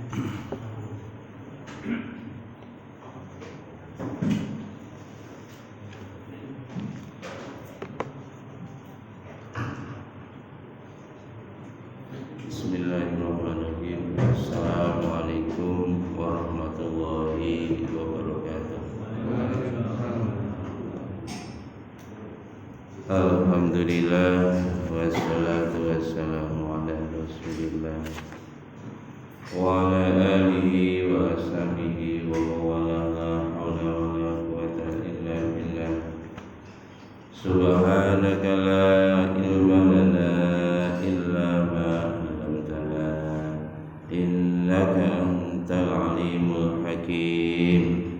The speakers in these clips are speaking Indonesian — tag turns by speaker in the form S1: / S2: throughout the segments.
S1: Bismillahirrahmanirrahim. Assalamualaikum warahmatullahi wabarakatuh. Alhamdulillah wassalatu wassalamu ala Rasulillah wa ala alihi wa ashabihi wa wala la haula wa la quwwata illa billah. Subhanaka la ilma lana illa ma 'allamtana innaka antal alimul hakim.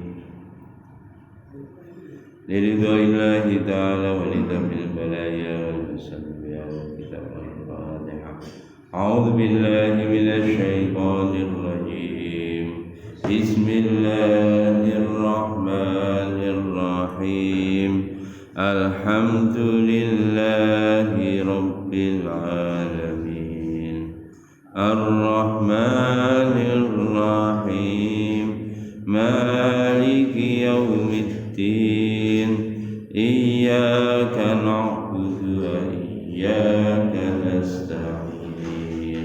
S1: Liridhoillahi ta'ala wa lidafil balaya wa bisalbiya wa kitab al-Fatihah. A'udhu billahi minasyaitanir rajim. Bismillahirrahmanirrahim. Alhamdulillahi rabbil alamin. Ar-Rahmanir Rahim. Maliki yaumiddin. Iyyaka na'budu wa iyyaka nasta'in.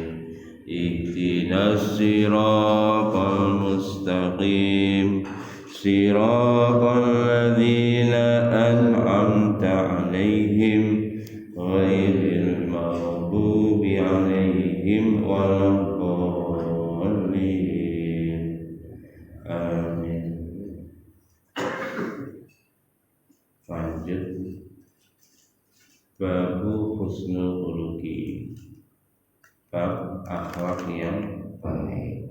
S1: Ihdinas siratal mustaqim. Siratal ladzina an'amta 'alaihim ghairil maghdubi 'alaihim waladdallin. Amin. Lanjut babu husnul khuluqi, bab akhlak yang baik.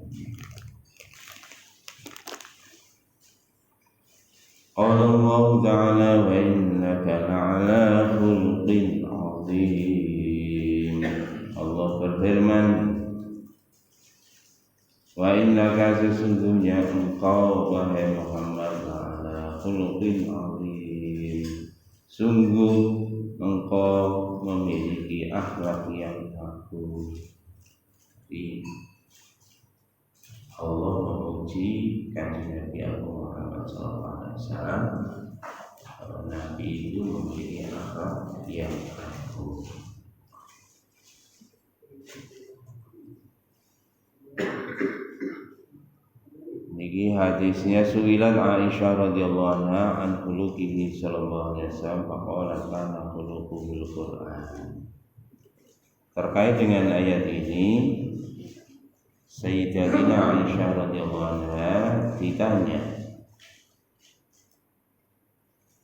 S1: Qala Allah Ta'ala wa innaka la'ala khuluqin 'azim. Allah berfirman, wa innaka sesungguhnya engkau wahai Muhammad la'ala khuluqin 'azim. Sungguh engkau memiliki akhlak yang bagus. Allah memuji kanjeng Nabi Muhammad SAW. Nabi itu memiliki akhlak yang bagus. Niki hadisnya suilan Aisyah radhiyallahu anha an khuluqihi sallallahu alaihi wasallam faqala kana khuluquhul Qur'an. Terkait dengan ayat ini, Sayyidatina Aisyah radhiyallahu anha ditanya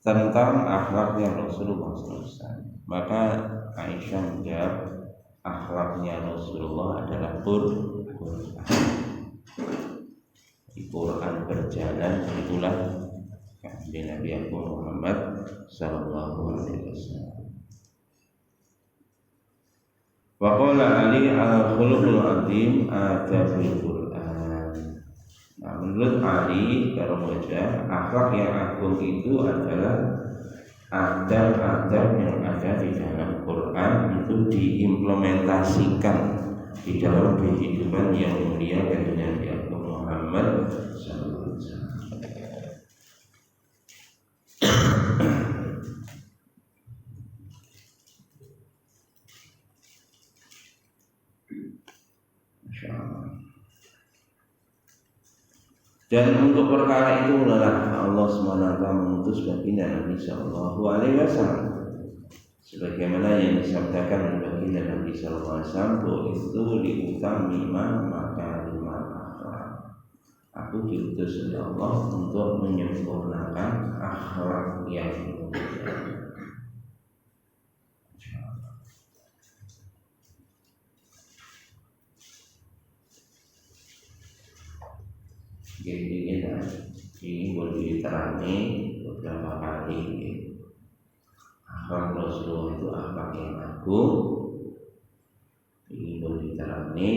S1: tentang akhlaknya Rasulullah SAW. Maka Aisyah menjawab, akhlaknya Rasulullah adalah Qur'an. Quran berjalan, itulah kanjeng Nabi Muhammad sallallahu alaihi wasallam. Wa qala Ali al-khuluqul azim adabul Quran. Nah, menurut Ali Karamoja, akhlak yang agung itu adalah adab-adab yang ada di dalam Quran itu diimplementasikan di dalam kehidupan yang mulia kanjeng Nabi Muhammad sallallahu alaihi wasallam. Dan untuk perkara itu adalah Allah SWT mengutus baginda Nabi sallallahu alaihi wasallam. Sebagaimana yang disabdakan baginda Nabi sallallahu alaihi wasallam, itu diutami maka aku diutus oleh Allah untuk menyempurnakan akhlak yang mulia. Ini boleh diterangi beberapa kali. Akhlak Rasulullah itu akhlak yang agung. Ini boleh diterangi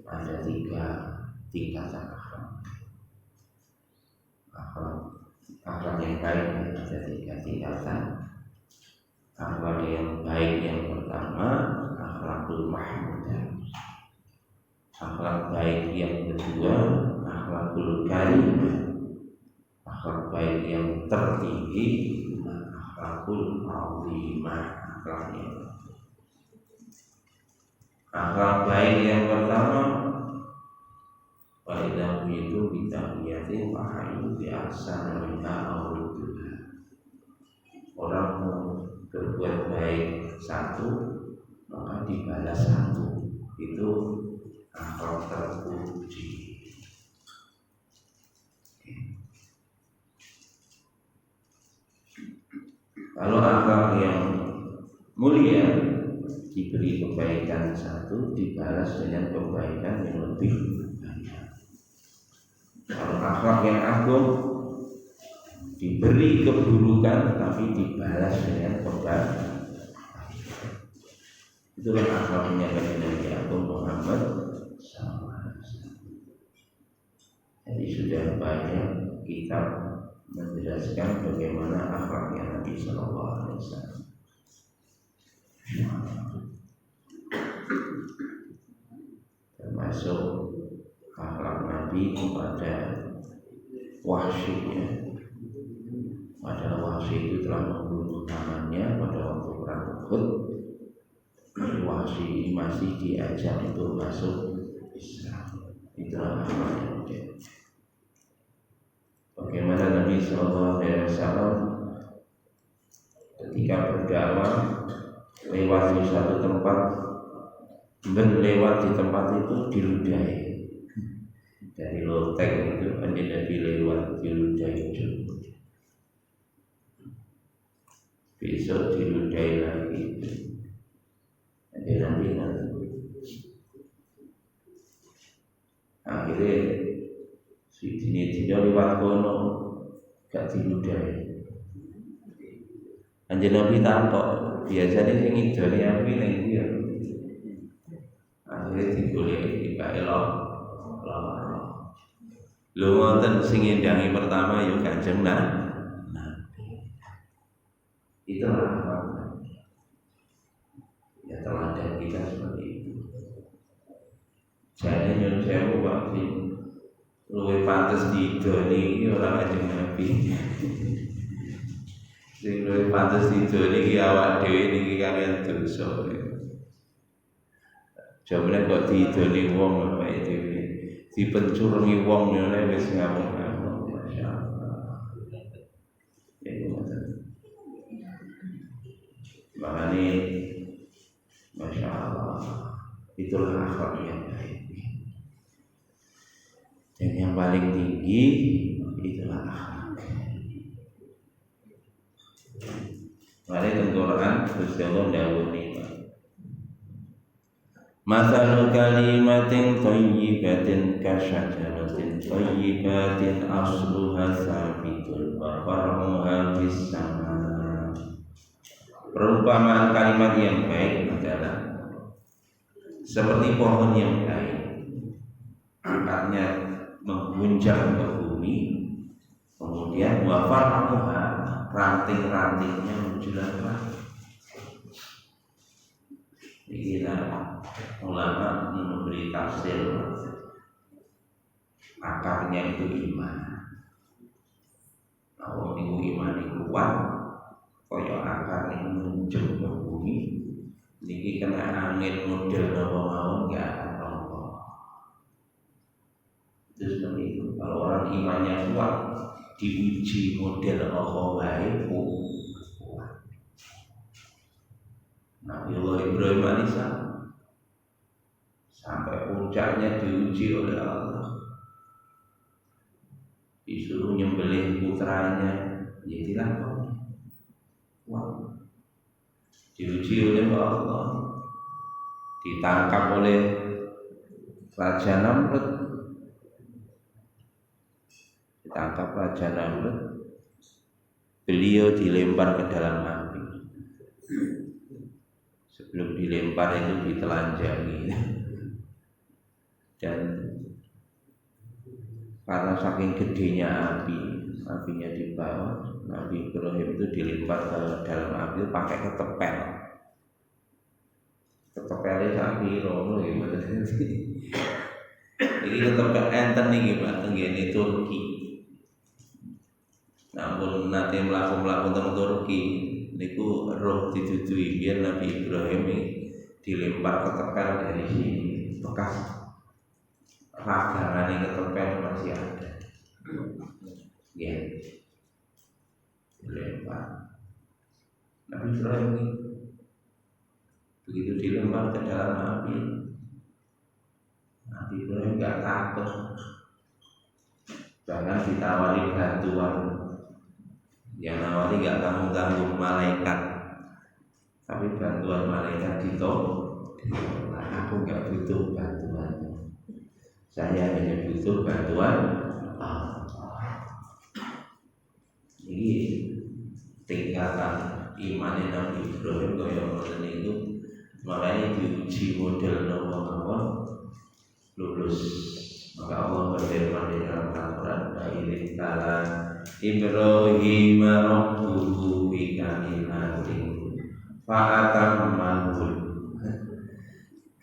S1: ada 3 tingkatan akhlak. Akhlak yang baik ada 3 tingkatan. Akhlak yang baik yang pertama akhlakul mahmudah. Akhlak baik yang kedua, akhlakul karimah. Akhlak baik yang tertinggi, akhlakul azimah, akhlaknya. Akhlak baik yang pertama, pada itu kita lihatin pahayu biasa minta Allah. Orang berbuat baik satu, maka dibalas satu. Itu akhlak terpuji. Kalau akhlak yang mulia, diberi kebaikan satu, dibalas dengan kebaikan yang lebih banyak. Kalau akhlak yang agung, diberi keburukan tapi dibalas dengan kebaikan. Itulah akhlaknya Nabi Agung Muhammad SAW. Jadi sudah banyak kitab menjelaskan bagaimana akhlaknya Nabi SAW. Termasuk akhlak Nabi kepada Wahsy. Pada Wahsy itu telah membunuh tangannya pada waktu perang Uhud. Wahsy ini masih diajak untuk masuk Islam. Itulah akhlaknya. Bagaimana Nabi SAW ketika berdakwah lewat di satu tempat, lewat di tempat itu diludahi. Dari lotek itu Nabi lewat diludahi. Besok diludahi lagi. Nanti akhirnya si dini lewat kono gak diludahi. Anjir Nabi takok, biasanya sing ngidoni api ning iki ya. Akhirnya digoleki dikae lawan. Lho wonten sing ngendangi pertama ya Kanjeng Nabi. Itulah ya teladan kita seperti itu. Jadi nyuwun sewu Pak sing luwih pantes didoni iki ora Kanjeng Nabi. Sing luwih pantes didoni iki awak dhewe niki kaliyan dosa. Jabune kok didoni wong awake dhewe. Dipencurungi wong ngene wis ngamuk-ngamuk masyaallah. Ya ngoten. Makanya Masya Allah, itulah akhlak yang baik. Dan yang paling tinggi itulah akhlak. Mari Al-Quran Gusti Allah dawuh Masalu kalimatin thayyibatin kasyajaratin thayyibatin asluha sabitun wa far'uha fis sama. Perumpamaan kalimat yang baik adalah seperti pohon yang baik, akarnya mengguncang ke bumi, kemudian wa far'uha, ranting-rantingnya menjulang langit. Inilah ulama memberi tafsir akarnya itu iman. Kalau minggu iman itu kuat, kaya akar ini muncul ke bumi, niki kena angin model apa-apa nggak akan roboh. Itu seperti itu. Kalau orang imannya kuat, diuji model apa wae kuat. Nabiullah Ibrahim alaihissalam sampai puncaknya diuji oleh Allah, disuruh nyembelih putranya, ya dilakoni. Wow. Diuji oleh Allah, ditangkap oleh Raja Namrud, beliau dilempar ke dalam api. Sebelum dilempar itu ditelanjangi, dan karena saking gedenya apinya di bawah, Nabi Ibrahim itu dilempar ke dalam api pakai ketepel. Ketepelnya sapi rono gitu. Iki ketepek enten iki Pak tenggene Turki. Namun nanti melaku-melaku teng Turki niku roh ditutui biar Nabi Ibrahim dilempar ketepel dari sini bekas ragangan ketepel masih ada. Ya, dilempar. Nabi Ibrahim ini begitu dilempar ke dalam api, Nabi Ibrahim nggak takut, bahkan ditawari bantuan. Yang nawari nggak tanggung-tanggung malaikat, tapi bantuan malaikat ditolak. Aku nggak butuh bantuan, saya hanya butuh bantuan Allah. Ini tingkatan iman Nabi Ibrahim kaya ngoten itu, makanya diuji model nopo-nopo lulus. Maka Allah berfirman di dalam Al-Quran, "Ba'ilin ta'ala Ibrahim rabbuhu bi kalimatin fa'atammahun."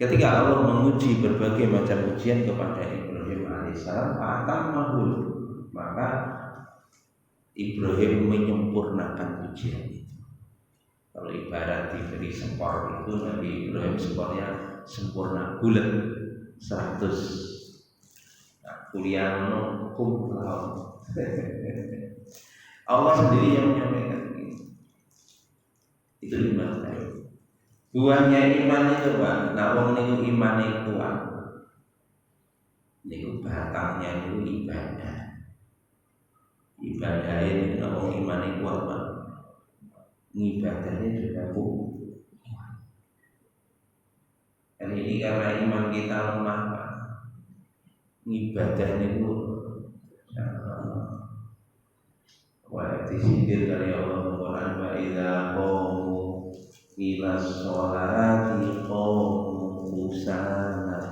S1: Ketika Allah menguji berbagai macam ujian kepada Ibrahim alaihissalam, fa'atammahun, maka Ibrahim menyempurnakan ujian itu. Kalau ibarat diberi skor itu, Nabi Ibrahim skornya sempurna, bulat 100. Kuliah kum laut. Allah sendiri yang menyampaikan ini. Itu iman saya. Buahnya iman itu Pak. Nah wong niku imane kuat. Niku batangnya itu ibadah. Ibadah ini nek wong imane kuat Pak. Ibadahnya juga kuat. Dan ini karena iman kita lemah Pak. Ibadahnya itu wa disindir dari Allah Al-Quran, wa idza qamu ila sholati qamu kusala.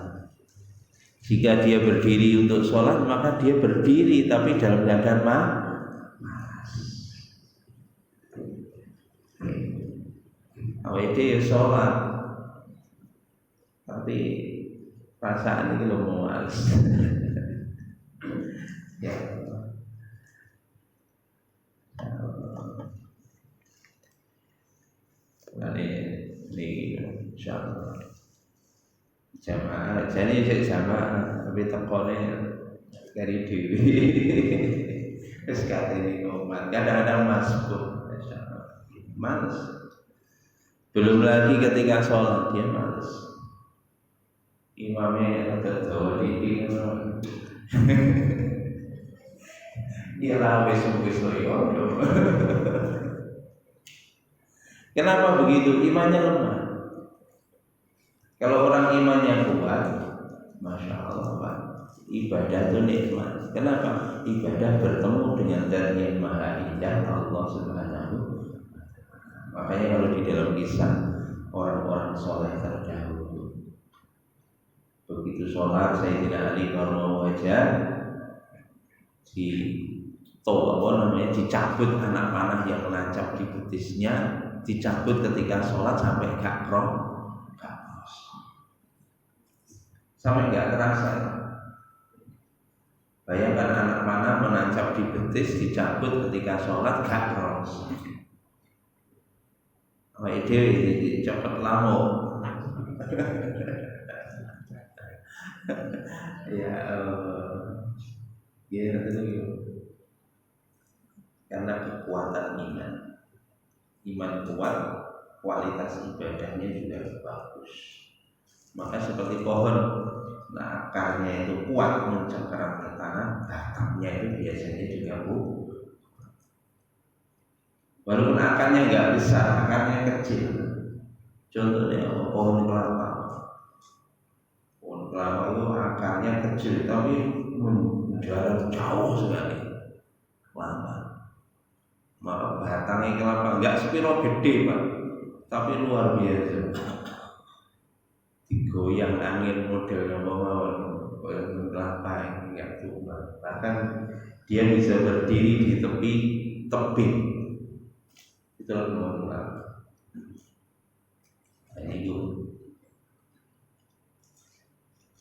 S1: Jika dia berdiri untuk sholat, maka dia berdiri tapi dalam keadaan malas. Awake dhewe sholat tapi perasaan ini lo mau males. Ya. Ini insyaallah jamaah. Jadi saya jamaah tapi tekone dari dewi. Wis katene umat kadang-kadang masbuk, insyaallah. Males. Belum lagi ketika sholat dia males. Imamnya ada Jawa Diki, dia lawes loyo. Kenapa begitu? Imannya lemah. Kalau orang imannya kuat, masya Allah Pak, ibadah itu nikmat. Kenapa? Ibadah bertemu dengan Zat yang Maha Indah, Allah Subhanahu. Makanya kalau di dalam kisah orang-orang soleh terdahulu, begitu sholat Sayyidina Ali karena wajah dicabut anak panah yang menancap di betisnya, dicabut ketika sholat sampai gak sampai gak terasa. Bayangkan anak panah menancap di betis, dicabut ketika sholat gak kros. Ide cepet lamuk. Ya ya itu karena kekuatan iman kuat, kualitas ibadahnya juga bagus. Maka seperti pohon, nah akarnya itu kuat mencengkeram ke tanah, batangnya itu biasanya juga walaupun akarnya nggak besar, akarnya kecil. Contohnya pohon kelapa. Pohon kelapa itu akarnya kecil tapi menjalar jauh sekali kelapa. Maka batangnya kelapa nggak sepiro gede Pak, tapi luar biasa. Digoyang angin modelnya pohon kelapa ini nggak tumbang. Bahkan dia bisa berdiri di tepi tebing. Itu pohon kelapa. Itu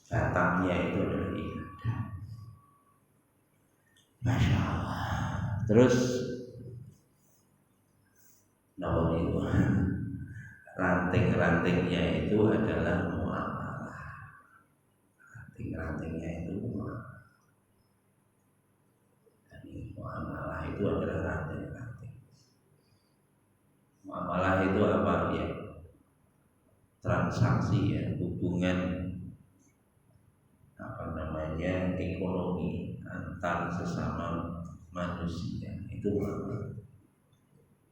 S1: batangnya itu adalah iman. Masya Allah. Terus itu ranting-rantingnya itu adalah muamalah. Ranting-rantingnya itu muamalah. Jadi muamalah itu adalah ranting-ranting. Muamalah itu apa ya? Transaksi ya, hubungan ekonomi antar sesama manusia itu muamalah.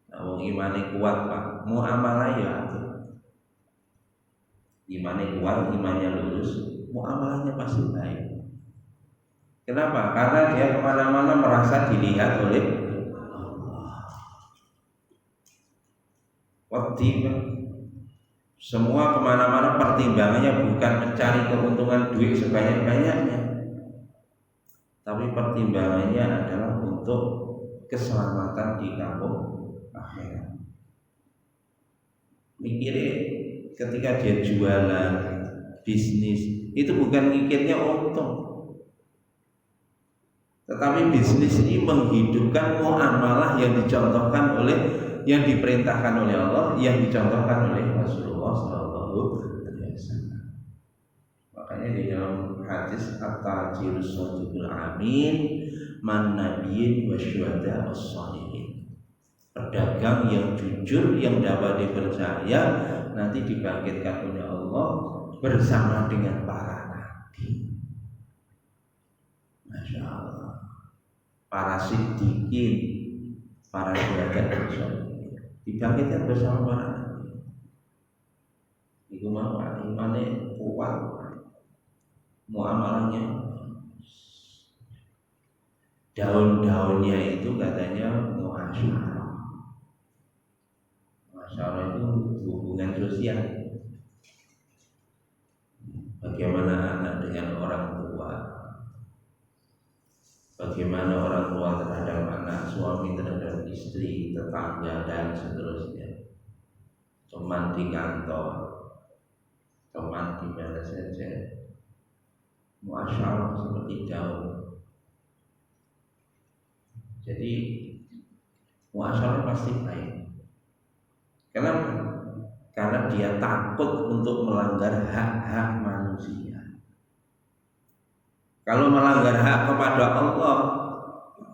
S1: Nah, wong imane kuat Pak, muamalah ya itu. Imane kuat, imannya lurus, muamalahnya pasti baik. Kenapa? Karena dia kemana-mana merasa dilihat oleh Allah. Waktu semua kemana-mana pertimbangannya bukan mencari keuntungan duit sebanyak-banyaknya, tapi pertimbangannya adalah untuk keselamatan di kampung akhirat. Mikirnya ketika dia jualan bisnis itu bukan mikirnya untung, tetapi bisnis ini menghidupkan muamalah yang dicontohkan oleh, yang diperintahkan oleh Allah, yang dicontohkan oleh Rasulullah SAW. Makanya di dalam hadis at-tajirus shadiqul amin man nabiyyin wasyuhada as-shalihin. Pedagang yang jujur yang dapat dipercaya nanti dibangkitkan oleh Allah bersama dengan para nabi. Masya Allah. Para siddiqin, para syuhada dibangkitkan bersama para nabi. Iku mau imane kuat, muamalahnya. Daun-daunnya itu katanya muasyarah. Muasyarah itu hubungan sosial. Bagaimana anak dengan orang tua, bagaimana orang tua terhadap anak, suami terhadap istri, tetangga dan seterusnya. Teman di kantor, teman di mana saja. Muasyarah seperti daun. Jadi muasyarah pasti baik. Kenapa? Karena dia takut untuk melanggar hak-hak manusia. Kalau melanggar hak kepada Allah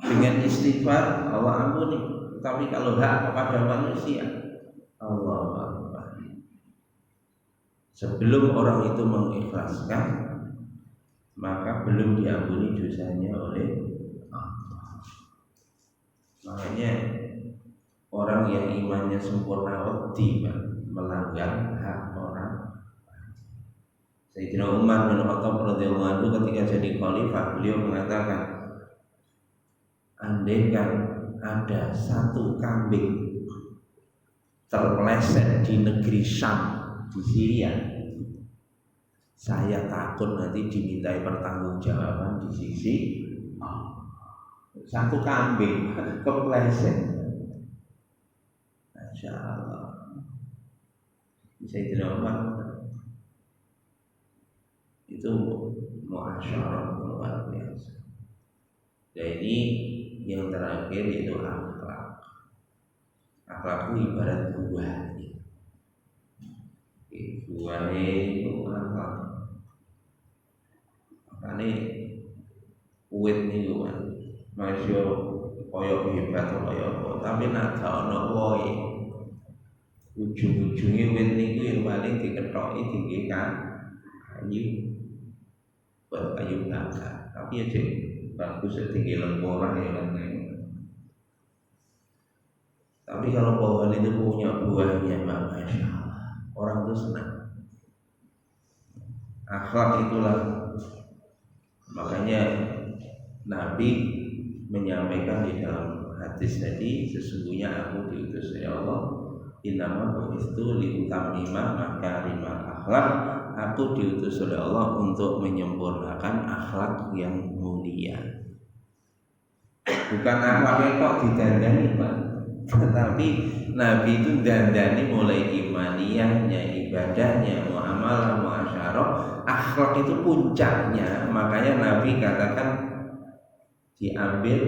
S1: dengan istighfar, Allah ampuni. Tapi kalau hak kepada manusia, Allah ampuni. Sebelum orang itu mengikhlaskan, maka belum diampuni dosanya oleh Allah. Makanya orang yang imannya sempurna wedi melanggar hak orang. Sayyidina Umar bin Khattab radhiyallahu anhu ketika jadi khalifah, beliau mengatakan, andaikan ada satu kambing terpeleset di negeri Syam, di Syria, saya takut nanti dimintai pertanggungjawaban di sisi Allah. Satu kambing kepleset, Masya Allah. Sayyidina Umar itu muasyarah luar biasa. Dan ini yang terakhir yaitu akhlak. Akhlak itu ibarat buah. Buah itu akhlak. Makanya uwit ini kan masih koyok hebat koyok, tapi nak gak ono woe. Ujung-ujungnya wit niku yang paling diketoki tinggi kan kayu, buat kayu bakar. Tapi aja bagus tinggi lengkoran ya kan. Tapi kalau pohon itu punya buahnya, Masya Allah, orang itu senang. Akhlak itulah, makanya Nabi menyampaikan di dalam hadis tadi, sesungguhnya aku diutus oleh Allah, innama bu'istu liutammima makarimal akhlak. Aku diutus oleh Allah untuk menyempurnakan akhlak yang mulia. Bukan akhlak yang kok didandani Pak, tetapi Nabi itu dandani mulai imaniyahnya, ibadahnya, muamalah, muasyarah. Akhlak itu puncaknya. Makanya Nabi katakan diambil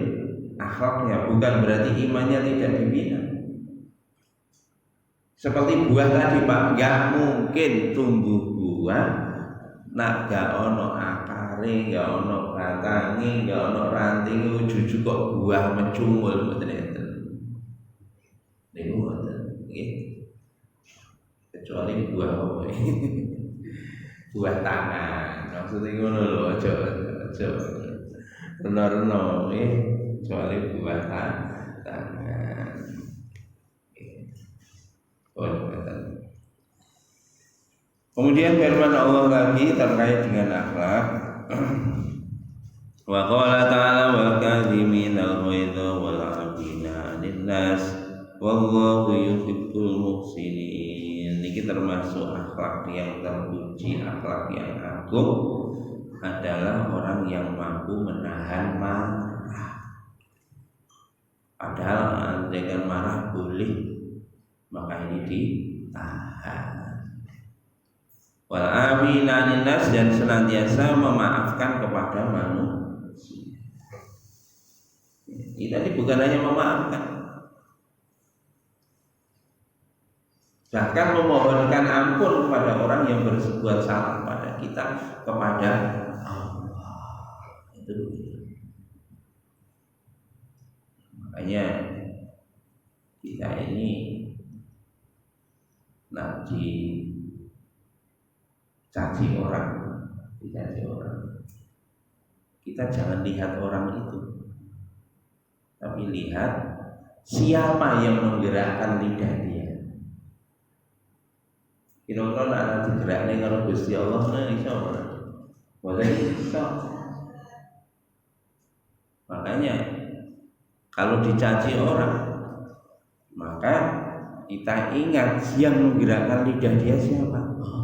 S1: akhlaknya, bukan berarti imannya tidak dibina. Seperti buah tadi Pak, nggak mungkin tumbuh buah nak gak ono akare, gak ono batange, gak ono ranting, ujug kok buah mencungul mboten enten. Niku mboten nggih. Kecuali buah apa? Buah tangan. Maksudnya ngono lho, aja reno-reno nggih, kecuali buah tangan. Kemudian firman Allah lagi terkait dengan akhlak. Wa qala ta'ala wal kadhiminal ghaidha wal 'afina 'anil nas wallahu yuhibbul muhsinin. Ini termasuk akhlak yang terpuji, akhlak yang agung adalah orang yang mampu menahan marah. Padahal dengan marah boleh, maka ini ditahan. Wal 'afina 'anil nas, dan senantiasa memaafkan kepada manusia. Ini tadi bukan hanya memaafkan, bahkan memohonkan ampun kepada orang yang berbuat salah pada kita, kepada Allah. Itu makanya kita ini nanti caci orang, kita jangan lihat orang itu, tapi lihat siapa yang menggerakkan lidah dia. Kira-kira nak digerakne karo Gusti Allah nah iso ora? Boleh iso. Makanya kalau dicaci orang, maka kita ingat yang menggerakkan lidah dia siapa? Allah.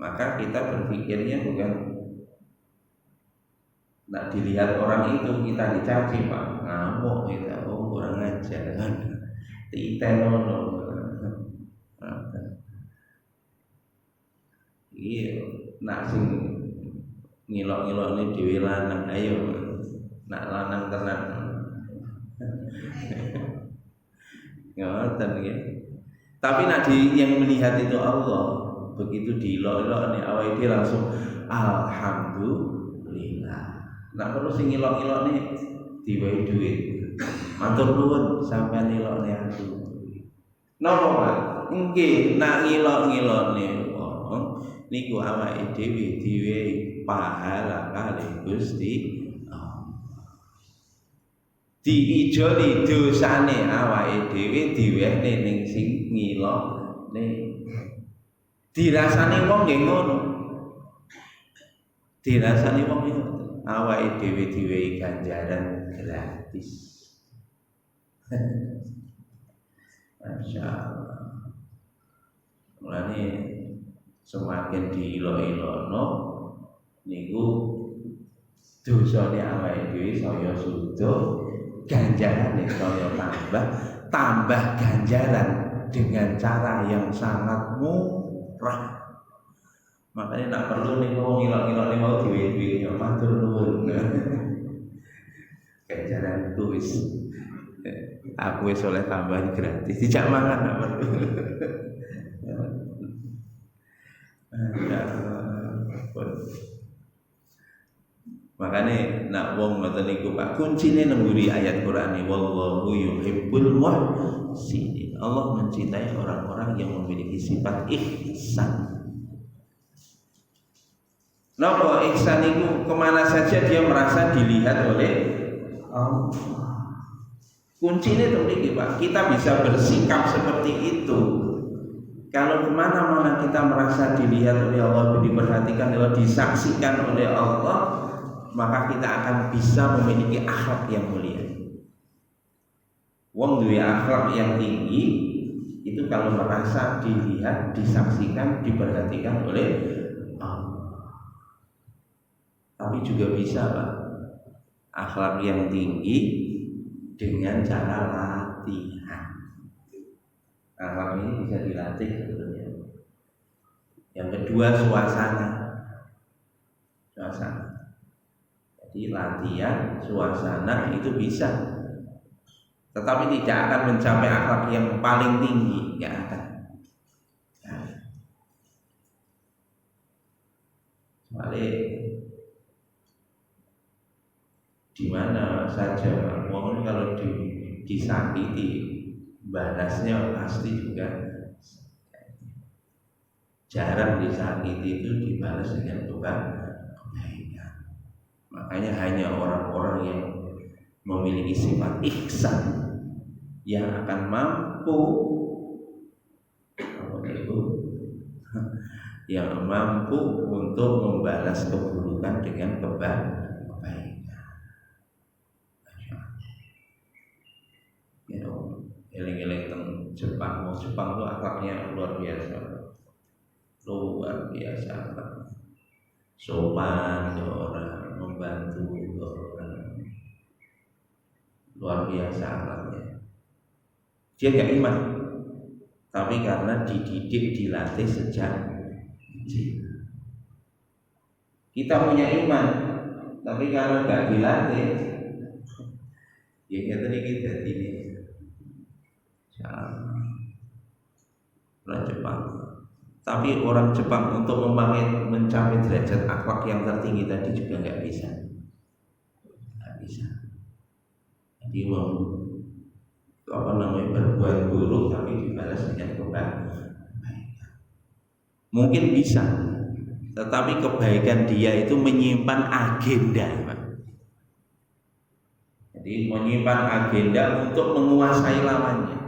S1: Maka kita berpikirnya bukan nak dilihat orang itu kita dicaci Pak, ngamuk kita, oh kurang ajar kan, titenono, iya, nak sing ngilok-ngilok ini dewi lanang, ayo, nak lanang tenan, ngoten ya. Tapi nak yang melihat itu Allah. Begitu diilok-ilok nih awal dia langsung alhamdulillah. Nak perlu sing ngilok-ilok nih diwai duit. Matur nuwun sampean ngilok nih aku. Napa Pak? Nggih, nak ngilok-ngilok nih wong niku awake dhewe diwehi pahala kali Gusti Allah. Diijoli dosane awake dhewe diwehne ning sing ngilok nih. Dirasani wong nggih ngono. Dirasani wong iki awake dhewe diwehi ganjaran gratis. Masyaallah. Mulane semakin diilok-ilokno niku dosane awake dhewe saya sudo, ganjarane saya tambah ganjaran dengan cara yang sangat murah. Makanya nak perlu nih mau ngilok-ngilok nih mau diwe-diwe ya matur nuwun. Ganjaran kuis. Aku wis oleh tambahan gratis. Dijak mangan nak perlu. Makanya nak wong ngoten niku Pak, kuncine nemburi ayat Qur'an iki wallahu yuhibbul muhsinin. Allah mencintai orang-orang yang memiliki sifat ihsan. Napa ihsan itu kemana saja dia merasa dilihat oleh Allah. Kuncinya itu nih Pak, kita bisa bersikap seperti itu. Kalau kemana-mana kita merasa dilihat oleh Allah, diperhatikan oleh, disaksikan oleh Allah, maka kita akan bisa memiliki akhlak yang mulia. Wong duwe akhlak yang tinggi itu kalau merasa dilihat, disaksikan, diperhatikan oleh Allah. Tapi juga bisa Pak, akhlak yang tinggi dengan cara latihan. Akhlak ini bisa dilatih sebetulnya. Yang kedua suasana. Jadi latihan suasana itu bisa, tetapi tidak akan mencapai akhlak yang paling tinggi, nggak akan. Balik di mana saja, wong kalau disakiti, balasnya pasti juga jarang disakiti itu dibalas dengan kebaikan. Makanya hanya orang-orang yang memiliki sifat ihsan yang akan mampu yang mampu untuk membalas keburukan dengan kebaikan. Ya, eling-eling teng Jepang, Jepang itu akhlaknya luar biasa, sopan ke orang, membantu ke orang, luar biasa akhlaknya. Dia nggak iman, tapi karena dididik, dilatih sejak kecil. Kita punya iman, tapi kalau nggak dilatih, ya kita ini orang Jepang. Tapi orang Jepang untuk mencapai derajat akhlak yang tertinggi tadi juga nggak bisa. Jadi berbuat buruk tapi dibalas dengan kebaikan. Mungkin bisa, tetapi kebaikan dia itu menyimpan agenda, Pak. Jadi menyimpan agenda untuk menguasai lawannya,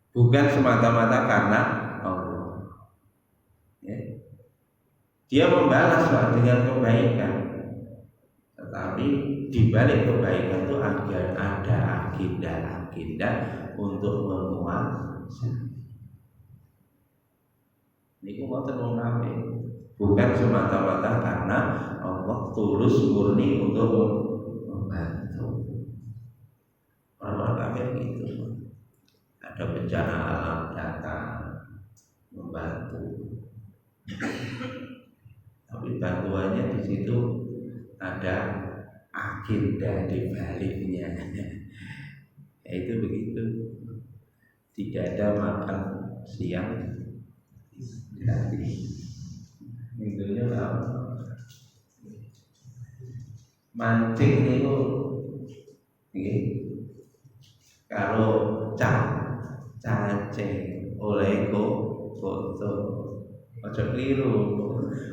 S1: bukan semata-mata karena Allah. Ya. Dia membalas Pak dengan kebaikan, tetapi di balik kebaikan itu ada agenda untuk menguasai. Ini ngoten wong kafir, bukan semata-mata karena Allah tulus murni untuk membantu. Orang kafir gitu, ada bencana alam datang membantu, tapi bantuannya di situ ada agenda di baliknya. Itu begitu, tidak ada makan siang intinya mancing itu kalau cacing oleh foto ojo keliru,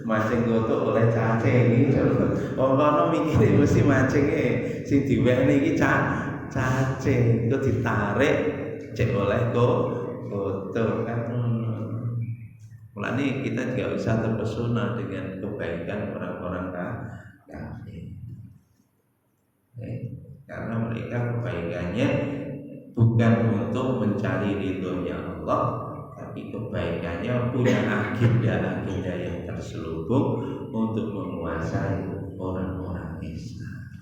S1: mancing goto oleh cacing gitu. Ono mikire mesti mancingnya sing diwekne iki cacing itu ditarik cek oleh foto kan. Mulanya kita tidak usah terpesona dengan kebaikan orang-orang kafir, karena mereka kebaikannya bukan untuk mencari ridhonya Allah, tapi kebaikannya punya agenda yang terselubung untuk menguasai orang-orang Islam.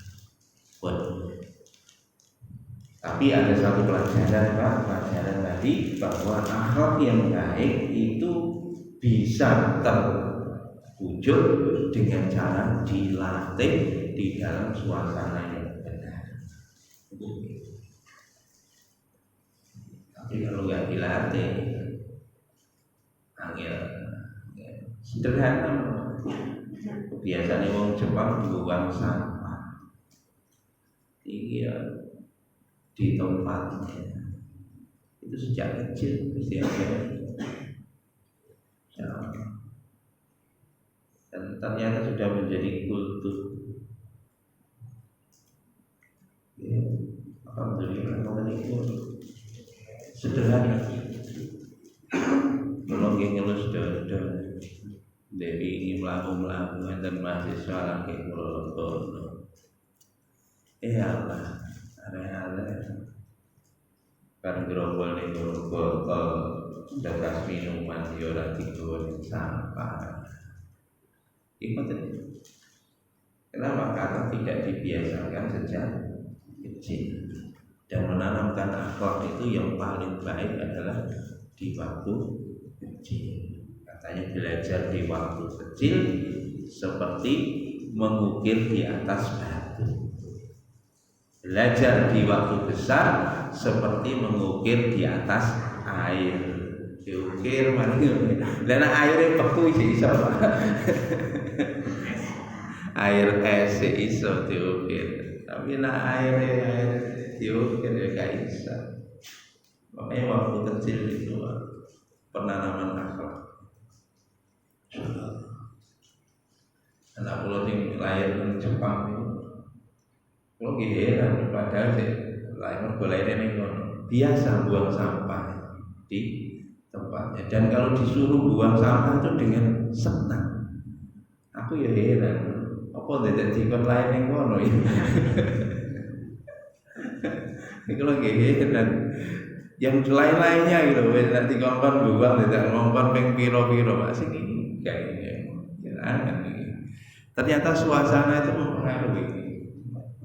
S1: Tapi ada satu pelajaran Pak, pelajaran tadi bahwa akhlak yang baik itu bisa terwujud dengan cara dilatih di dalam suasana yang benar. Tapi kalau nggak dilatih, angel, sederhana. Biasanya orang Jepang buang sampah, iya di tempatnya itu sejak kecil mesti ada. Dan ternyata sudah menjadi kultur. Ya, alhamdulillah itu sederhana. Belum ngelus dodo, dari ini melaku dan mahasiswa lagi berlomba. Allah, ada kan gerobol nih botol bekas minuman di orang tidur sampah. Kenapa? Karena tidak dibiasakan sejak kecil, dan menanamkan akhlak itu yang paling baik adalah di waktu kecil. Katanya belajar di waktu kecil seperti mengukir di atas batu. Belajar di waktu besar seperti mengukir di atas air. Diukir mana? Dan airnya beku sih iso. Air es iso diukir. Tapi air diukir ya gak bisa. Makanya waktu kecil itu penanaman akhlak. Anak pulau yang lahir di Jepang itu, kalau heran padahal sih lahir ini biasa buang sampah di tempatnya. Dan kalau disuruh buang sampah itu dengan senang. Aku ya heran, apa tidak dikon lahir yang kono ya? Ini kalau heran. Yang lain-lainnya gitu, nanti kompon buang, tidak kompon peng piro-piro, masih ini kayak ternyata suasana itu mempengaruhi,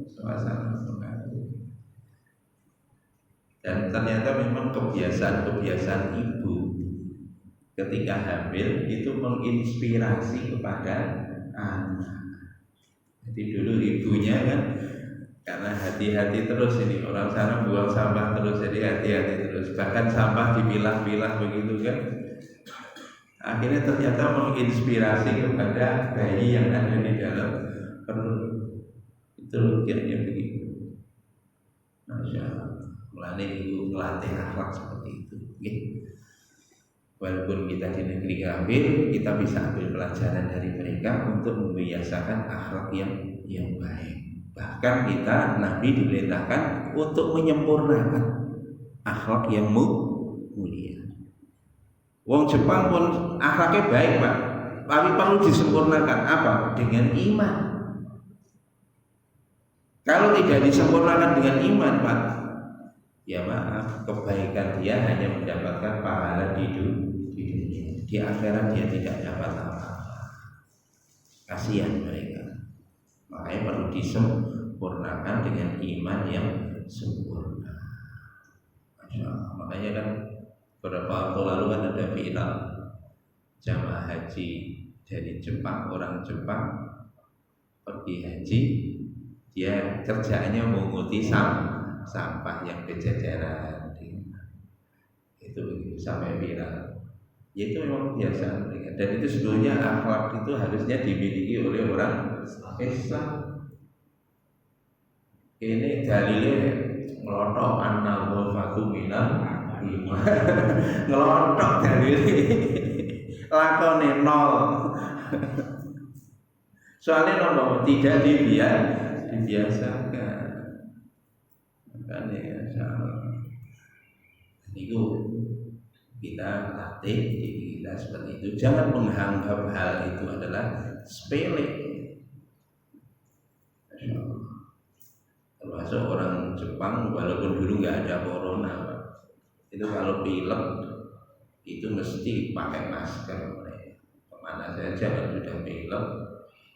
S1: suasana mempengaruhi. Dan ternyata memang kebiasaan ibu ketika hamil itu menginspirasi kepada anak. Jadi dulu ibunya kan, karena hati-hati terus ini orang sana buang sampah terus, jadi hati-hati terus, bahkan sampah dipilah-pilah begitu kan, akhirnya ternyata menginspirasi kepada bayi yang ada di dalam perut. Itu kira-kira begitu. Masya Allah, mulai ibu melatih akhlak seperti itu gitu. Walaupun kita di negeri kafir, kita bisa ambil pelajaran dari mereka untuk membiasakan akhlak yang baik. Bahkan kita Nabi diperintahkan untuk menyempurnakan akhlak yang mulia. Wong Jepang pun akhlaknya baik Pak, tapi perlu disempurnakan apa? Dengan iman. Kalau tidak disempurnakan dengan iman Pak, ya maaf, kebaikan dia hanya mendapatkan pahala di dunia. Di akhirat dia tidak dapat apa-apa. Kasihan mereka. Makanya perlu disempurnakan dengan iman yang sempurna. Masya Allah. Makanya kan beberapa waktu lalu kan ada viral jamaah haji dari Jepang, orang Jepang pergi haji, dia kerjaannya menguti sampah yang berjajaran. Itu sampai viral. Ya, itu memang kebiasaan mereka. Dan itu sebetulnya akhlak itu harusnya dimiliki oleh orang Islam. Ini dalilnya ngelotok an-nadhafatu minal iman. Ngelotok dalilnya lakone nol. Soalnya nopo tidak dibiasakan. Makanya salah. Itu kita latih diri kita seperti itu. Jangan menganggap hal itu adalah sepele. Termasuk orang Jepang, walaupun dulu nggak ada corona, Pak, itu kalau pilek itu mesti pakai masker. Kemana saja kalau sudah pilek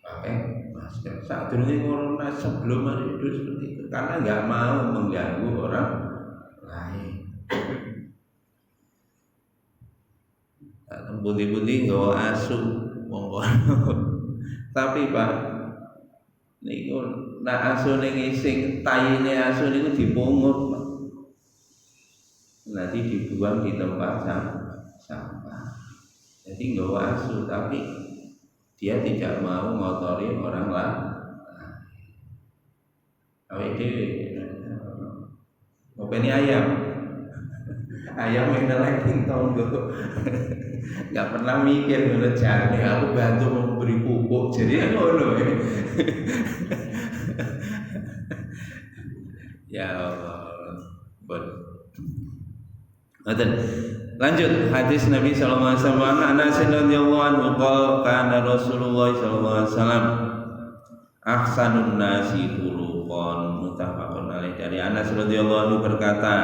S1: pakai masker. Saat dulu corona sebelum hari itu seperti itu, karena nggak mau mengganggu orang lain. Putih-putih nggak asu, tapi Pak, niku nak asu ning ising taine asu niku dipungut, Pak. Nanti dibuang di tempat sampah. Jadi nggak asu, tapi dia tidak mau ngotori orang lain. Awake dhewe ngopeni ayam yang lagi tonggo. Nggak pernah mikir menurut jane aku bantu memberi pupuk, jadi ngono. Ya Allah. Lanjut hadis Nabi sallallahu alaihi wasallam, Anas radhiyallahu anhu qala kana Rasulullah sallallahu alaihi wasallam ahsanun nasi khuluqan, muttafaqun alaih. Dari Anas radhiyallahu anhu berkata,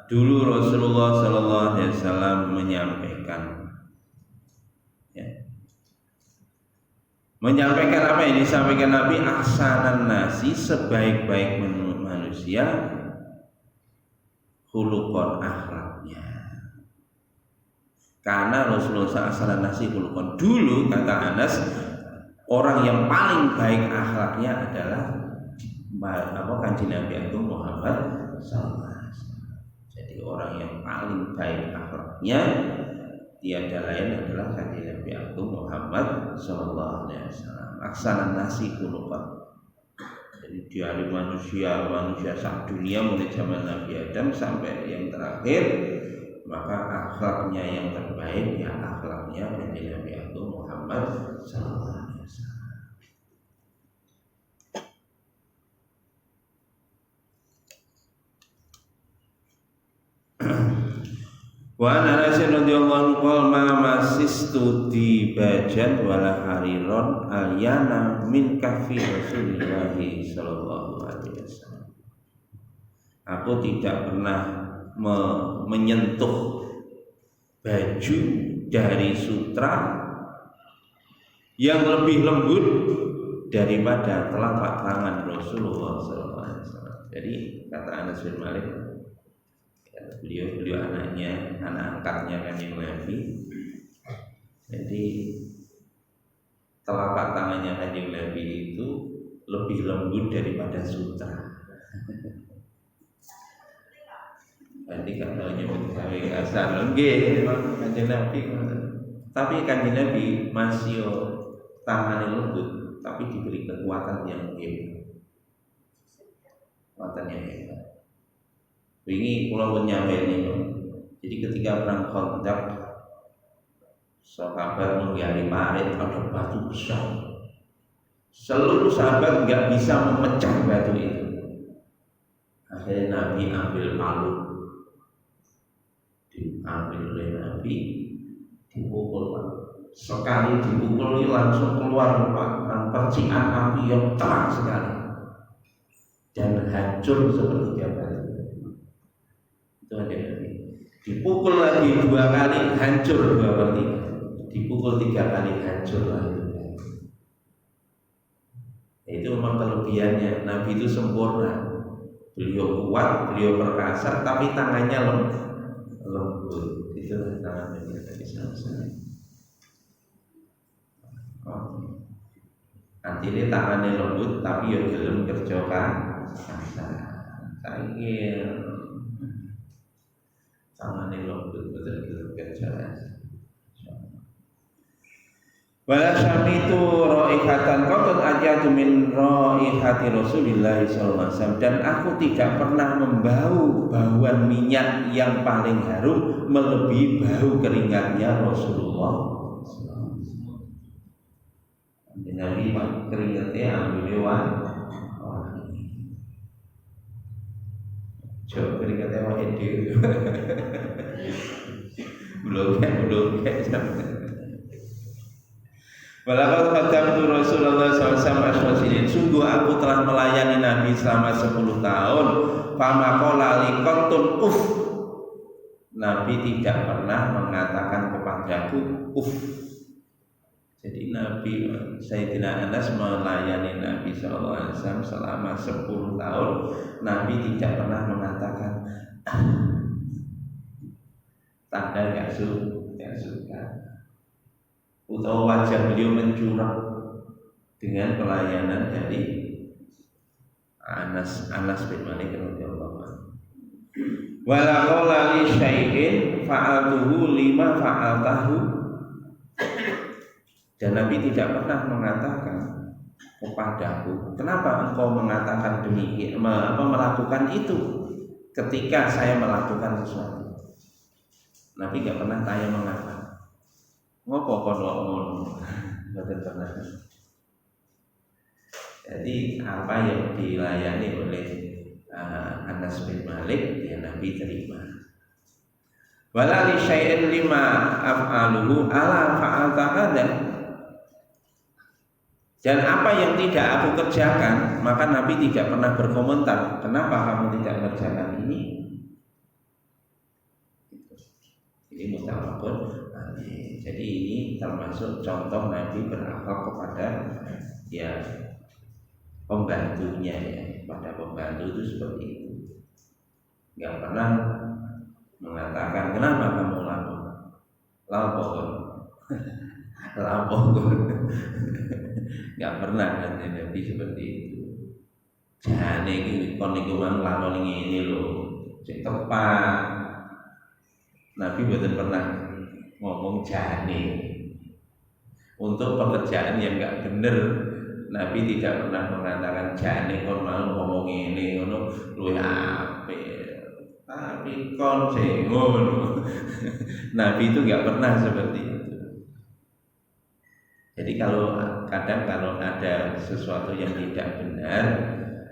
S1: dulu Rasulullah sallallahu alaihi wasallam menyampaikan, menyampaikan apa yang disampaikan Nabi, ahsanan nasi, sebaik-baik manusia, khuluqan, akhlaknya. Karena Rasulullah ahsanan nasi khuluqan, dulu kata Anas, orang yang paling baik akhlaknya adalah Kanjeng Nabi Agung Muhammad sallallahu alaihi wasallam. Jadi orang yang paling baik akhlaknya tiada lain adalah Kanjeng Nabi Agung Muhammad sallallahu alaihi wasallam. Aksanan nasi khuluqan. Jadi dari manusia sak dunia mulai zaman Nabi Adam sampai yang terakhir, maka akhlaknya yang terbaik ya akhlaknya Kanjeng Nabi Agung Muhammad sallallahu alaihi wasallam. Wa ana Anas radhiyallahu anhu ma masistu di bajan wala hariron alyana min kafi Rasulullah sallallahu alaihi wasallam. Aku tidak pernah menyentuh baju dari sutra yang lebih lembut daripada telapak tangan Rasulullah sallallahu alaihi wasallam. Jadi kata Anas bin Malik, beliau anaknya, anak angkatnya Kanjeng Nabi. Jadi telapak tangannya Kanjeng Nabi itu lebih lembut daripada sutra. Nanti kalau nyebut kami asal nggih memang Kanjeng Nabi. Tapi Kanjeng Nabi masih tangannya lembut, tapi diberi kekuatan yang hebat. Kekuatan yang hebat. Ini pulau penyamil ini. Jadi ketika perang Khandaq, sahabat menggali parit ada batu besar. Seluruh sahabat nggak bisa memecah batu itu. Akhirnya Nabi ambil palu, diambil oleh Nabi, dipukul. Sekali dipukul ini langsung keluar percikan api yang terang sekali dan hancur sepertiga batu. Itu ada Nabi. Dipukul lagi 2 kali hancur 2/3. Dipukul 3 kali hancur lagi. Itu memang kelebihannya. Nabi itu sempurna. Beliau kuat, beliau perkasa, tapi tangannya lembut. Itu tangan Nabi tadi sama-sama. Nanti ini tangannya lembut, tapi ya belum kerja kasar. Saya tangannya lembut betul-betul kerja. Wala syamitu raihatan qatun ajatu min raihati Rasulillah sallallahu alaihi wasallam, dan aku tidak pernah membau bauan minyak yang paling harum melebihi bau keringatnya Rasulullah. Nabi keringatnya ambil wangi. Coba keringatnya wangi dulu. Belum kayak Walaqad qadamtu Rasulullah SAW. Sungguh aku telah melayani Nabi selama 10 tahun. Famaqala liqatun uff. Nabi tidak pernah mengatakan kepadaku uff. Jadi Nabi Sayyidina Anas melayani Nabi SAW selama 10 tahun. Nabi tidak pernah mengatakan tanda gak suka. Utawa wajah beliau mencurah dengan pelayanan dari Anas bin Malik radhiyallahu anhu. Wala qala li syai'in fa'altuhu lima fa'altahu. Dan Nabi tidak pernah mengatakan kepadaku, kenapa engkau mengatakan demikian, melakukan itu ketika saya melakukan sesuatu. Nabi tidak pernah tanya mengapa. Ngopo kono ngono, betul pernah. Jadi apa yang dilayani oleh Anas bin Malik ya Nabi terima. Wala li syai'in lima af'aluhu ala fa'alta hadza. Dan apa yang tidak aku kerjakan, maka Nabi tidak pernah berkomentar, kenapa kamu tidak mengerjakan ini? Ini mutawakil. Jadi ini termasuk contoh Nabi berakhlak kepada ya pembantunya ya. Pada pembantu itu seperti itu. Gak pernah mengatakan kenapa kamu lakukan. lapor nggak pernah kan Nabi seperti itu. Jane iki kon niku mang lakoni ngene lho sing tepat. Nabi betul pernah ngomong jane untuk pekerjaan yang nggak bener. Nabi tidak pernah mengatakan jane kon mau ngomong ngene ngono luwih apik. Tapi kon sing ngono. Nabi itu nggak pernah seperti itu. Jadi kadang kalau ada sesuatu yang tidak benar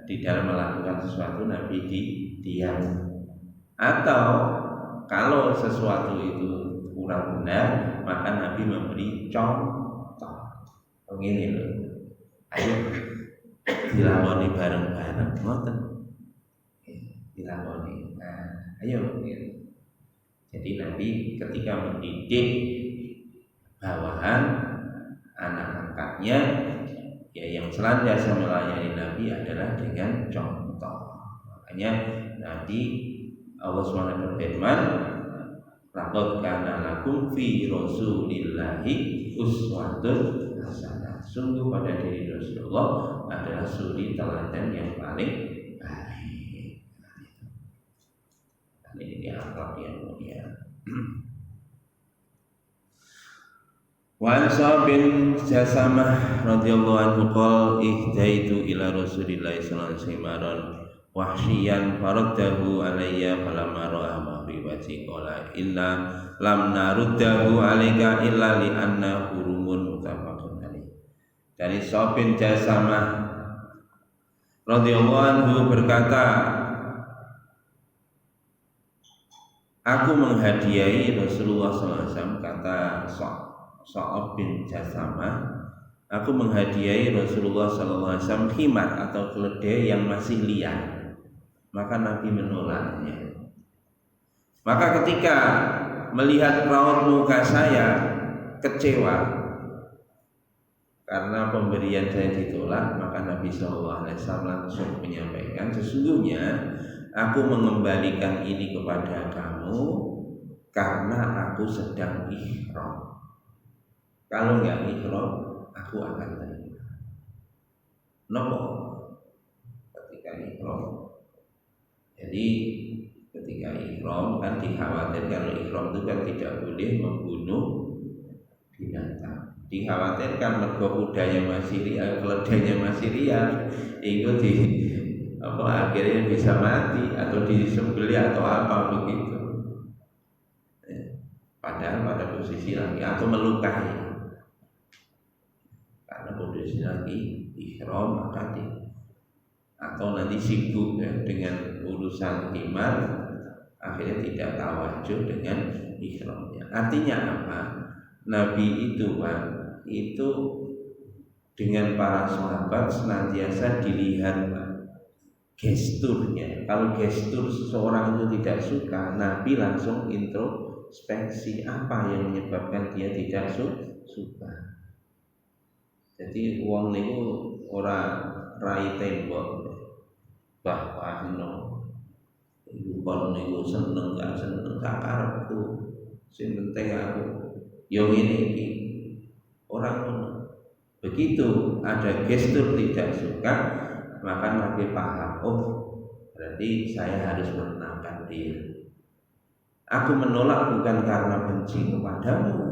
S1: di dalam melakukan sesuatu, Nabi diam. Atau kalau sesuatu itu kurang benar, maka Nabi memberi contoh. Begini loh, ayo dilakoni bareng-bareng, ngoten. Dilakoni. Nah, ayo. Jadi Nabi ketika mendidik bawahan anak angkatnya, ya yang senantiasa melayani Nabi adalah dengan contoh. Makanya Nabi Allah SWT berfirman, laqad kana lakum fi Rasulillahi uswatun hasanah. Sungguh pada diri Rasulullah adalah suri teladan yang paling baik. Ini akhlak yang mulia. Wa an bin Jasamah radhiyallahu anhu qala ihdaitu ila Rasulillah sallallahu alaihi wasallam wahsyiyan faraddahu alayya falamma ra'a ma fi wajhi qala illa lam naruddahu alayka illa li anna hurumun mutafaqun alaih. Dari bin Jasamah radhiyallahu anhu berkata, aku menghadiahi Rasulullah sallallahu alaihi wasallam, kata Sa'ab bin Jasamah, aku menghadiahi Rasulullah SAW khimar atau keledai yang masih liar. Maka Nabi menolaknya. Maka ketika melihat raut muka saya kecewa karena pemberian saya ditolak, maka Nabi SAW langsung menyampaikan, sesungguhnya aku mengembalikan ini kepada kamu karena aku sedang ihram. Kalau nggak ihram, aku akan terima. Nopo ketika ihram. Jadi ketika ihram kan dikhawatirkan, kalau ihram itu kan tidak boleh membunuh binatang. Dikhawatirkan mergo kudanya masih liar, keledainya masih liar, itu akhirnya bisa mati atau disembelih atau apa begitu. Padahal pada posisi lagi atau melukai. Kondisi lagi ihram maka atau nanti sibuk dengan urusan khimar, akhirnya tidak tawajuh dengan ihramnya. Artinya apa? Nabi itu itu dengan para sahabat senantiasa dilihat gesturnya. Kalau gestur seseorang itu tidak suka, Nabi langsung introspeksi apa yang menyebabkan dia tidak suka. Jadi wong niku ora rai tembok bahwa ibu kon niku seneng gak seneng gak karepku, sing penting aku yo ngene iki. Orang begitu ada gestur tidak suka, maka Nabi paham, oh berarti saya harus menenangkan dia. Aku menolak bukan karena benci kepadamu,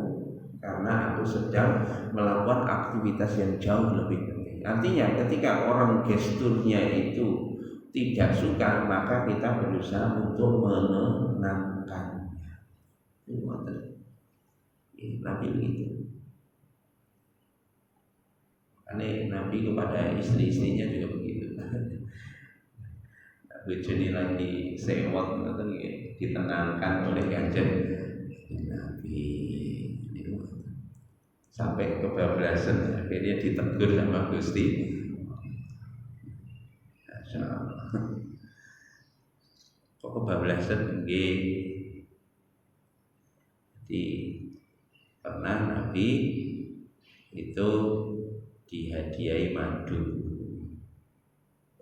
S1: karena aku sedang melakukan aktivitas yang jauh lebih penting. Artinya ketika orang gesturnya itu tidak suka, maka kita berusaha untuk menenangkannya. Nabi begitu. Karena Nabi kepada istri-istrinya juga begitu. Bojone lagi sewot ngoten ditenangkan oleh Kanjeng Nabi. Sampai kebablasan, akhirnya ditegur sama Gusti. Kok kebablasan? Nggih. Jadi pernah Nabi itu dihadiahi madu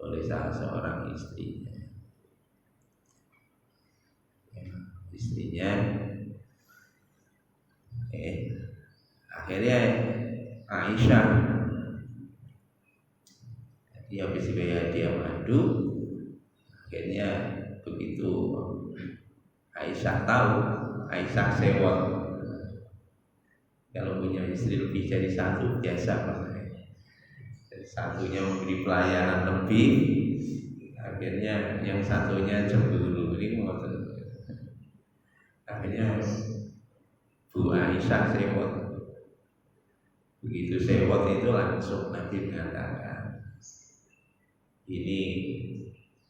S1: oleh salah seorang istrinya. Istrinya Akhirnya Aisyah dia habis bayar dia madu. Akhirnya begitu Aisyah tahu, Aisyah sewot. Kalau punya istri lebih dari satu biasa Pak. Jadi satunya memberi pelayanan lebih, akhirnya yang satunya cemburu. Ini ngoten. Akhirnya Bu Aisyah sewot. Begitu sewot itu langsung Nabi mengatakan, ini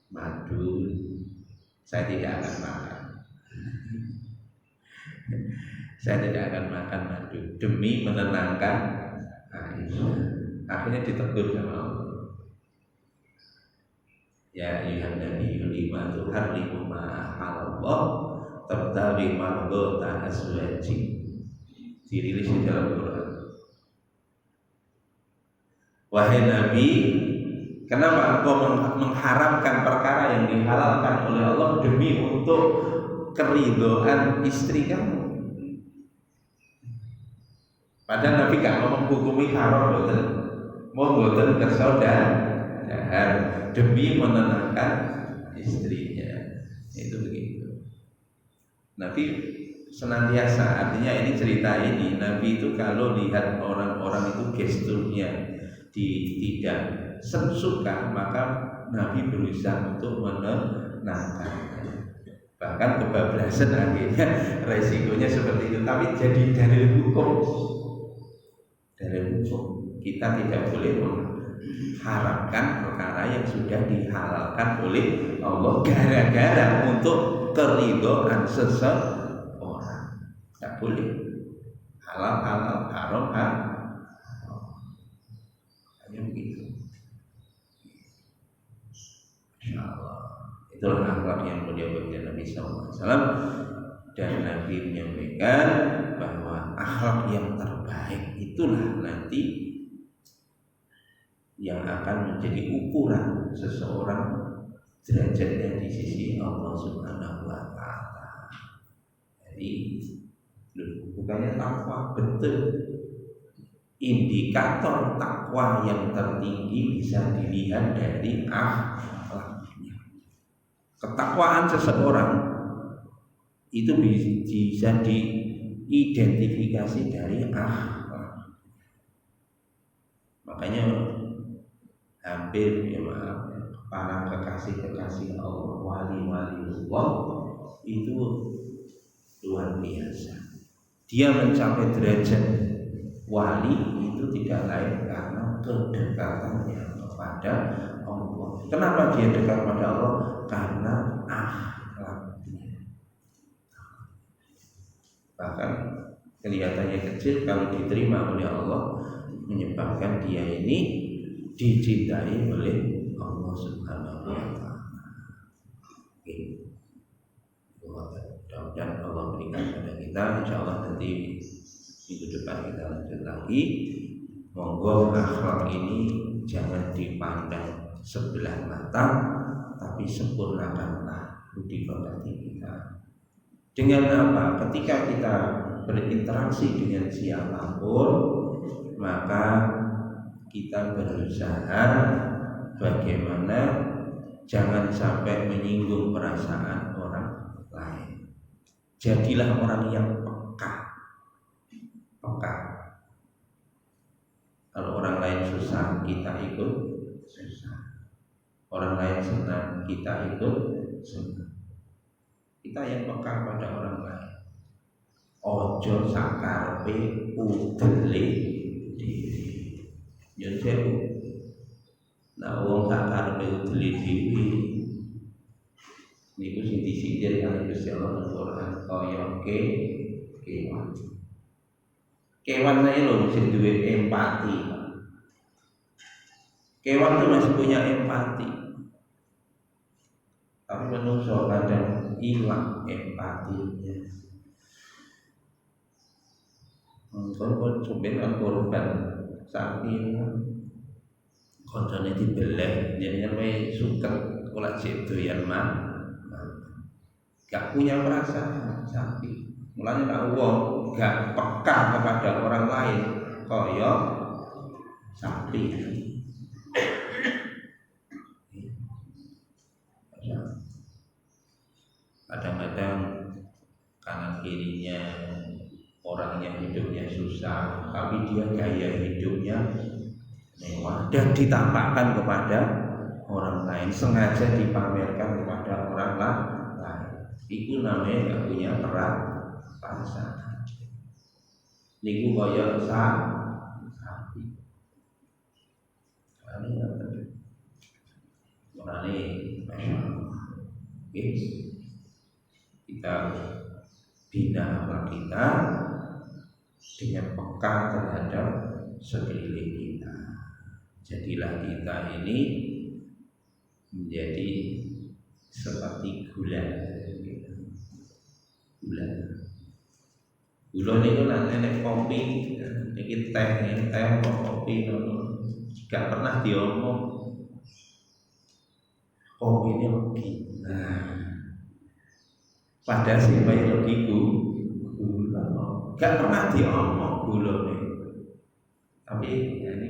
S1: madu saya tidak akan makan. Saya tidak akan makan madu demi menenangkan Aisyah. Akhirnya ditegur sama Allah. Ya ayuhan nabiyyu lima tuharrimu ma halallah tabtaghi mardhata azwaji. Dirilis di dalam Quran. Wahai Nabi, kenapa engkau mengharamkan perkara yang dihalalkan oleh Allah demi untuk keridhaan istri kamu? Padahal Nabi gak mau menghukumi haram, betul. Mau betul kesaudarahan demi menenangkan istrinya. Itu begitu. Nabi senantiasa, artinya ini cerita ini, Nabi itu kalau lihat orang-orang itu gesturnya tidak suka, maka Nabi berusaha untuk menenangkan. Bahkan kebablasan akhirnya resikonya seperti itu. Tapi jadi dalil hukum, dalil hukum kita tidak boleh mengharamkan perkara yang sudah dihalalkan oleh Allah gara-gara untuk keridhaan seseorang. Tidak boleh. Halal halal, haram haram. Hanya begitu. Insyaallah. Itulah akhlak yang mulia bagi Nabi SAW. Dan Nabi menyampaikan bahwa akhlak yang terbaik itulah nanti yang akan menjadi ukuran seseorang derajatnya di sisi Allah Subhanahu wa Ta'ala. Jadi bukannya takwa, betul. Indikator takwa yang tertinggi bisa dilihat dari akhlaknya. Ketakwaan seseorang itu bisa diidentifikasi dari akhlak. Makanya hampir ya maaf, para kekasih-kekasih Allah, wali-wali Allah itu luar biasa. Dia mencapai derajat wali itu tidak lain karena kedekatannya kepada Allah. Kenapa dia dekat kepada Allah? Karena akhlaknya. Bahkan kelihatannya kecil, kalau diterima oleh Allah menyebabkan dia ini dicintai oleh Allah Subhanahu wa Ta'ala. Mudah-mudahan Allah berikan kepada kita. Insyaallah nanti minggu depan kita lanjut lagi. Monggo akhlak ini jangan dipandang sebelah mata, tapi sempurnakanlah budi pekerti kita. Dengan apa? Ketika kita berinteraksi dengan siapapun, maka kita berusaha bagaimana jangan sampai menyinggung perasaan orang lain. Jadilah orang yang peka. Kalau orang lain susah, kita ikut susah. Orang lain senang, kita ikut senang. Kita yang peka pada orang lain. Ojo sakarepe udele dhewe. Yo sewu. Nah wong sakarepe udele dhewe niku sing disindir kali Gusti Allah nang Quran kaya kewan. Kewan saya loh mesti duwe empati. Kewan itu masih punya empati. Tapi manusia kadang hilang empatinya. Kalau coba korban sapi koncone dibelah, jadinya we suka kolak doyan mah. Gak punya perasaan sapi. Mulane nek wong gak peka kepada orang lain kaya sapi. Kadang-kadang kanan kirinya orang yang hidupnya susah, tapi dia gaya hidupnya mewah dan ditampakkan kepada orang lain, sengaja dipamerkan kepada orang lain. Itu namanya gak punya perasaan. Niku kaya sapi. Kita bina akhlak kita dengan peka terhadap sekeliling kita. Jadilah kita ini menjadi seperti gula. Gula ini kan nenek kopi, ini teh atau kopi, gak pernah diomong kopi ini lebih. Padahal siapa yang lebih gula, gak pernah diomong gula ini. Tapi ya ini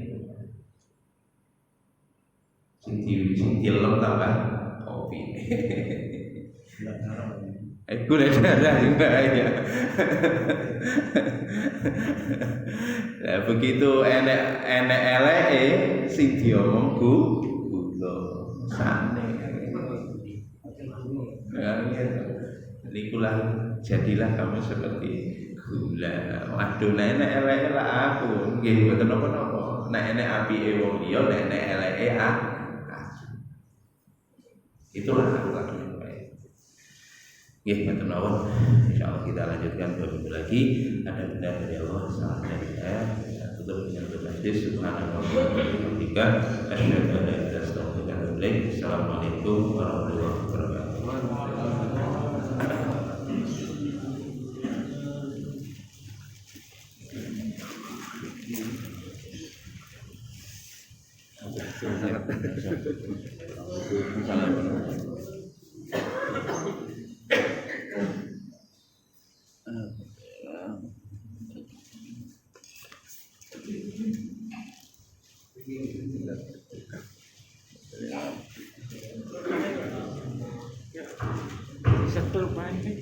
S1: sing dilem tambah kopi. Gula darah juga ya. Nah, begitu enek eleke sing diomong gula sane. Nikulah jadilah kamu seperti gula. Waduh, enek eleke lah aku. Nggih mboten napa-napa. Nek enek apike wong liya, nek enek eleke itulah akhlak yang baik. Ya, teman-teman, insyaallah kita lanjutkan beberapa lagi. Ada benda dari Allah, salah dari saya. Tutup dengan berdoa. Subhanallah wa bihamdika, asyhadu an la ilaha illa anta, Assalamualaikum warahmatullahi wabarakatuh.
S2: Satu banyak.